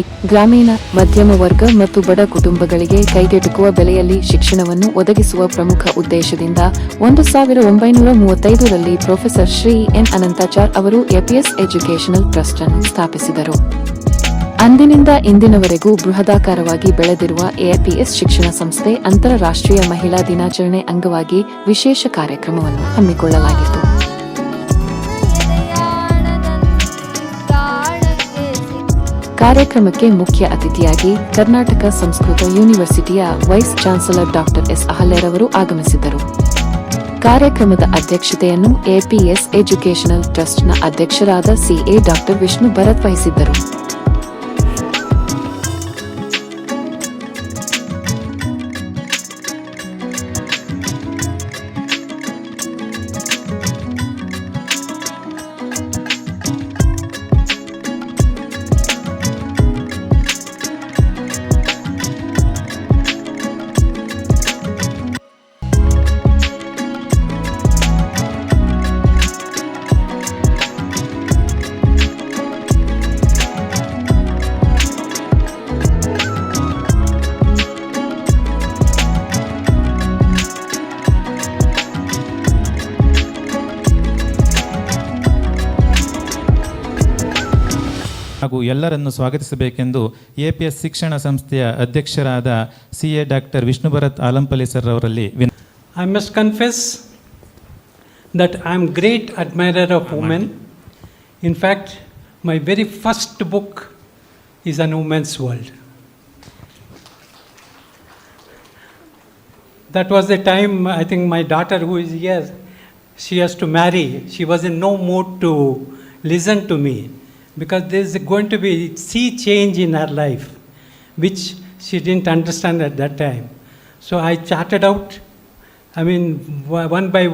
ಗ್ರಾಮೀಣ ಮಧ್ಯಮ ವರ್ಗ ಮತ್ತು ಬಡ ಕುಟುಂಬಗಳಿಗೆ ಕೈಗೆಟುಕುವ ಬೆಲೆಯಲ್ಲಿ ಶಿಕ್ಷಣವನ್ನು ಒದಗಿಸುವ ಪ್ರಮುಖ ಉದ್ದೇಶದಿಂದ 1935ರಲ್ಲಿ ಪ್ರೊಫೆಸರ್ ಶ್ರೀ ಎನ್ ಅನಂತಾಚಾರ್ ಅವರು ಎಪಿಎಸ್ ಎಜುಕೇಷನಲ್ ಟ್ರಸ್ಟ್ ಅನ್ನು ಸ್ಥಾಪಿಸಿದರು. ಅಂದಿನಿಂದ ಇಂದಿನವರೆಗೂ ಬೃಹದಾಕಾರವಾಗಿ ಬೆಳೆದಿರುವ ಎಪಿಎಸ್ ಶಿಕ್ಷಣ ಸಂಸ್ಥೆ ಅಂತಾರಾಷ್ಟ್ರೀಯ ಮಹಿಳಾ ದಿನಾಚರಣೆ ಅಂಗವಾಗಿ ವಿಶೇಷ ಕಾರ್ಯಕ್ರಮವನ್ನು ಹಮ್ಮಿಕೊಳ್ಳಲಾಗಿತ್ತು. ಕಾರ್ಯಕ್ರಮಕ್ಕೆ ಮುಖ್ಯ ಅತಿಥಿಯಾಗಿ ಕರ್ನಾಟಕ ಸಂಸ್ಕೃತ ಯೂನಿವರ್ಸಿಟಿಯ ವೈಸ್ ಚಾನ್ಸಲರ್ ಡಾಕ್ಟರ್ ಎಸ್ ಅಹಲ್ಯರವರು ಆಗಮಿಸಿದ್ದರು. ಕಾರ್ಯಕ್ರಮದ ಅಧ್ಯಕ್ಷತೆಯನ್ನು ಎಪಿಎಸ್ ಎಜುಕೇಷನಲ್ ಟ್ರಸ್ಟ್ನ ಅಧ್ಯಕ್ಷರಾದ ಸಿಎ ಡಾಕ್ಟರ್ ವಿಷ್ಣು ಭರತ್ ವಹಿಸಿದ್ದರು. ಹಾಗೂ ಎಲ್ಲರನ್ನು ಸ್ವಾಗತಿಸಬೇಕೆಂದು ಎಪಿಎಸ್ ಶಿಕ್ಷಣ ಸಂಸ್ಥೆಯ ಅಧ್ಯಕ್ಷರಾದ CA doctor Vishnu Bharat Alampalli sir ಅವರಲ್ಲಿ I must confess that I am great admirer of women. In fact, my very first book is on women's world. That was the time I think my daughter who is here, she has to marry. She was in no mood to listen to me, because there is going to be sea change in her life, which she didn't understand at that time. So I charted out, one by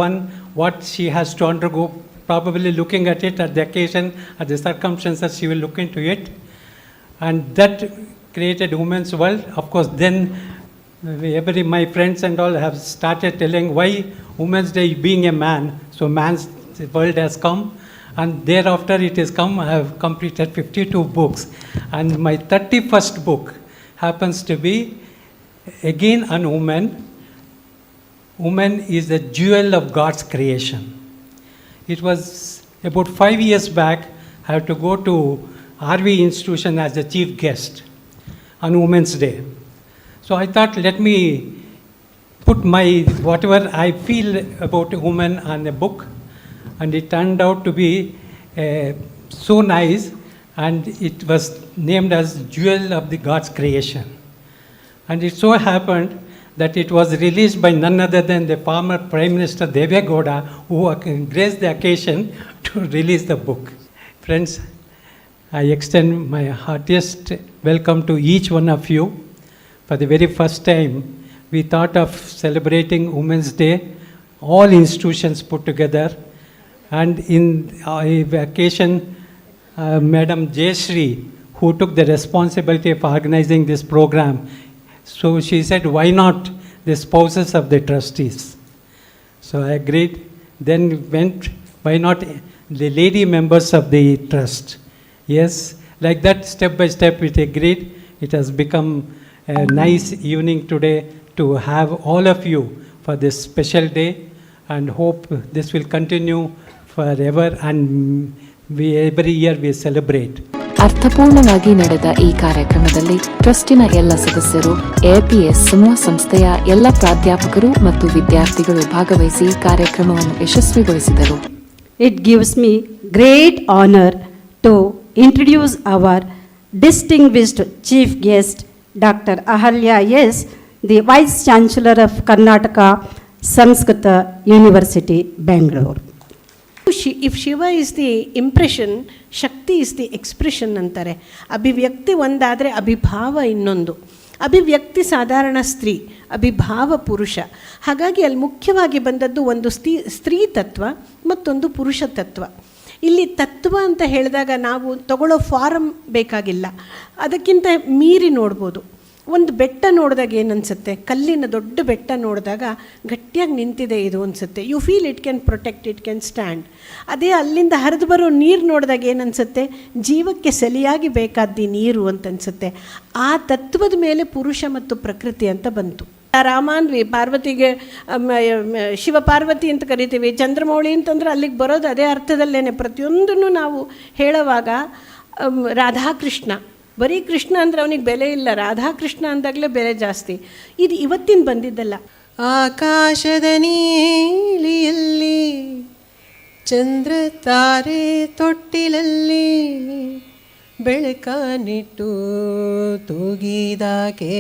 one, what she has to undergo, probably looking at it at the occasion, at the circumstances, she will look into it. And that created Women's World. Of course, then my friends and all have started telling why Women's Day being a man, so man's world has come. And thereafter it has come. I have completed 52 books. And my 31st book happens to be again on women. Woman is the jewel of God's creation. It was about 5 years back, I had to go to RV institution as the chief guest on Women's Day. So I thought, let me put my whatever I feel about women on a book. And it turned out to be so nice, and it was named as Jewel of the God's Creation. And it so happened that it was released by none other than the former Prime Minister Deve Gowda, who graced the occasion to release the book. Friends, I extend my heartiest welcome to each one of you. For the very first time, we thought of celebrating Women's Day, all institutions put together. And in occasion, Madam Jayashree, who took the responsibility of organizing this program, so she said, why not the spouses of the trustees? So I agreed. Then went, why not the lady members of the trust? Yes, like that, step by step, we agreed. It has become a nice evening today to have all of you for this special day, and hope this will continue forever, and every year we celebrate. ಅರ್ಥಪೂರ್ಣವಾಗಿ ನಡೆದ ಈ ಕಾರ್ಯಕ್ರಮದಲ್ಲಿ ಟ್ರಸ್ಟಿನ ಎಲ್ಲ ಸದಸ್ಯರು, APS ಸಮೂಹ ಸಂಸ್ಥೆಯ ಎಲ್ಲ ಪ್ರಾಧ್ಯಾಪಕರು ಮತ್ತು ವಿದ್ಯಾರ್ಥಿಗಳು ಭಾಗವಹಿಸಿ ಕಾರ್ಯಕ್ರಮವನ್ನು ಯಶಸ್ವಿಗೊಳಿಸಿದರು. It gives me great honor to introduce our distinguished chief guest, Dr. Ahalya S., the Vice Chancellor of Karnataka Samskrita University, Bangalore. If Shiva is the impression, Shakti is the expression ಅಂತಾರೆ. ಅಭಿವ್ಯಕ್ತಿ ಒಂದಾದರೆ ಅಭಿಭಾವ ಇನ್ನೊಂದು. ಅಭಿವ್ಯಕ್ತಿ ಸಾಧಾರಣ ಸ್ತ್ರೀ, ಅಭಿಭಾವ ಪುರುಷ. ಹಾಗಾಗಿ ಅಲ್ಲಿ ಮುಖ್ಯವಾಗಿ ಬಂದದ್ದು ಒಂದು ಸ್ತ್ರೀ ತತ್ವ, ಮತ್ತೊಂದು ಪುರುಷ ತತ್ವ. ಇಲ್ಲಿ ತತ್ವ ಅಂತ ಹೇಳಿದಾಗ ನಾವು ತಗೊಳ್ಳೋ ಫಾರಮ್ ಬೇಕಾಗಿಲ್ಲ, ಅದಕ್ಕಿಂತ ಮೀರಿ ನೋಡ್ಬೋದು. ಒಂದು ಬೆಟ್ಟ ನೋಡಿದಾಗ ಏನನ್ಸುತ್ತೆ, ಕಲ್ಲಿನ ದೊಡ್ಡ ಬೆಟ್ಟ ನೋಡಿದಾಗ ಗಟ್ಟಿಯಾಗಿ ನಿಂತಿದೆ ಇದು ಅನಿಸುತ್ತೆ. You feel it can protect, it can stand. ಅದೇ ಅಲ್ಲಿಂದ ಹರಿದು ಬರೋ ನೀರು ನೋಡಿದಾಗ ಏನನ್ಸುತ್ತೆ, ಜೀವಕ್ಕೆ ಸರಿಯಾಗಿ ಬೇಕಾದ್ದು ನೀರು ಅಂತ ಅನಿಸುತ್ತೆ. ಆ ತತ್ವದ ಮೇಲೆ ಪುರುಷ ಮತ್ತು ಪ್ರಕೃತಿ ಅಂತ ಬಂತು. ರಾಮ ಅಂದ್ವಿ, ಪಾರ್ವತಿಗೆ ಶಿವ ಪಾರ್ವತಿ ಅಂತ ಕರಿತೀವಿ. ಚಂದ್ರಮೌಳಿ ಅಂತಂದ್ರೆ ಅಲ್ಲಿಗೆ ಬರೋದು ಅದೇ ಅರ್ಥದಲ್ಲೇ. ಪ್ರತಿಯೊಂದನ್ನು ನಾವು ಹೇಳುವಾಗ ರಾಧಾಕೃಷ್ಣ, ಬರೀ ಕೃಷ್ಣ ಅಂದರೆ ಅವನಿಗೆ ಬೆಲೆ ಇಲ್ಲ, ರಾಧಾಕೃಷ್ಣ ಅಂದಾಗಲೇ ಬೆಲೆ ಜಾಸ್ತಿ. ಇದು ಇವತ್ತಿನ ಬಂದಿದ್ದಲ್ಲ. ಆಕಾಶದ ನೀಲಿಯಲ್ಲಿ ಚಂದ್ರ ತಾರೆ ತೊಟ್ಟಿಲಲ್ಲಿ ಬೆಳಕಾನಿಟ್ಟು ತೂಗಿದಾಕೆ